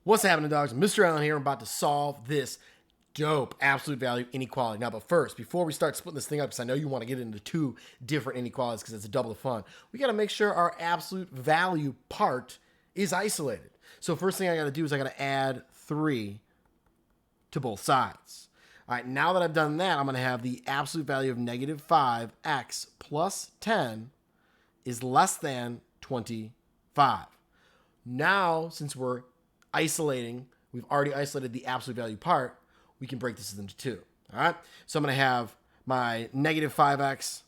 What's happening, dogs? Mr. Allen here. I'm about to solve this dope absolute value inequality. Now, but first, before we start splitting this thing up, because I know you want to get into two different inequalities because it's a double the fun, we got to make sure our absolute value part is isolated. So first thing I got to do is I got to add 3 to both sides. All right, now that I've done that, I'm going to have the absolute value of negative 5x plus 10 is less than 25. Now, since we're isolating, we've already isolated the absolute value part, we can break this into 2. All right, so I'm going to have my negative 5x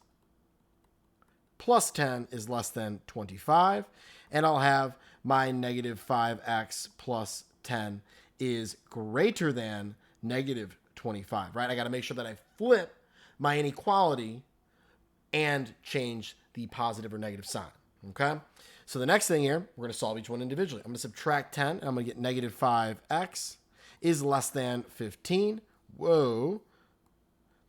plus 10 is less than 25, and I'll have my negative 5x plus 10 is greater than negative 25, right? I got to make sure that I flip my inequality and change the positive or negative sign, okay? So the next thing here, we're going to solve each one individually. I'm going to subtract 10, and I'm going to get negative 5x is less than 15. Whoa.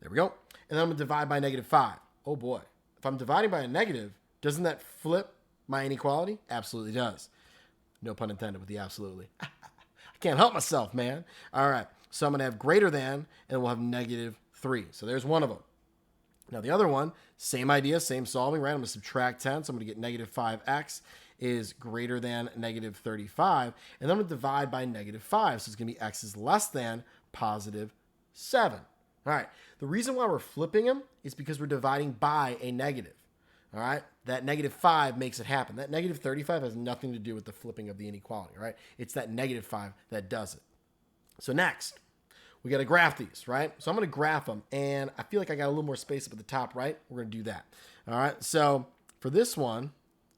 There we go. And then I'm going to divide by negative 5. Oh, boy. If I'm dividing by a negative, doesn't that flip my inequality? Absolutely does. No pun intended with the absolutely. I can't help myself, man. All right. So I'm going to have greater than, and we'll have negative 3. So there's one of them. Now the other one, same idea, same solving, right? I'm going to subtract 10, so I'm going to get negative 5x is greater than negative 35, and then I'm going to divide by negative 5, so it's going to be x is less than positive 7. All right, the reason why we're flipping them is because we're dividing by a negative. All right, that negative 5 makes it happen. That negative 35 has nothing to do with the flipping of the inequality, right? It's that negative 5 that does it. So next, we got to graph these, right? So I'm going to graph them, and I feel like I got a little more space up at the top right. We're going to do that. All right, so for this one,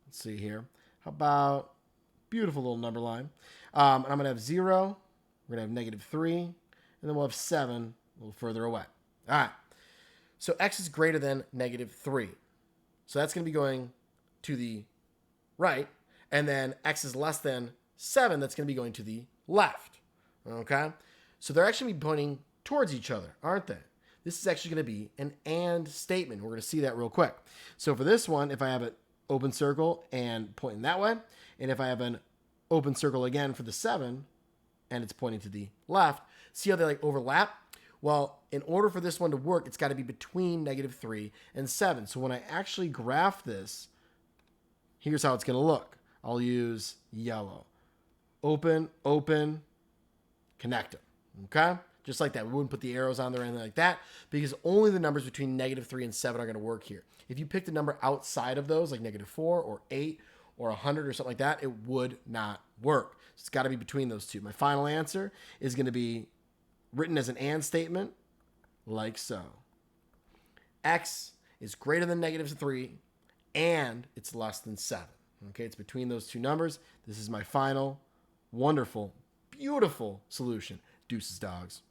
let's see here. How about beautiful little number line? And I'm going to have 0. We're going to have negative 3, and then we'll have 7 a little further away. All right, so x is greater than negative 3. So that's going to be going to the right, and then x is less than 7. That's going to be going to the left, okay? So they're actually pointing towards each other, aren't they? This is actually going to be an and statement. We're going to see that real quick. So for this one, if I have an open circle and pointing that way, and if I have an open circle again for the 7, and it's pointing to the left, see how they like overlap? Well, in order for this one to work, it's got to be between negative 3 and 7. So when I actually graph this, here's how it's going to look. I'll use yellow. Open, open, connect them. Okay? Just like that. We wouldn't put the arrows on there or anything like that because only the numbers between negative 3 and 7 are going to work here. If you picked a number outside of those, like negative 4 or 8 or 100 or something like that, it would not work. So it's got to be between those two. My final answer is going to be written as an and statement like so. X is greater than negative 3 and it's less than 7. Okay? It's between those two numbers. This is my final, wonderful, beautiful solution. Deuces, dogs.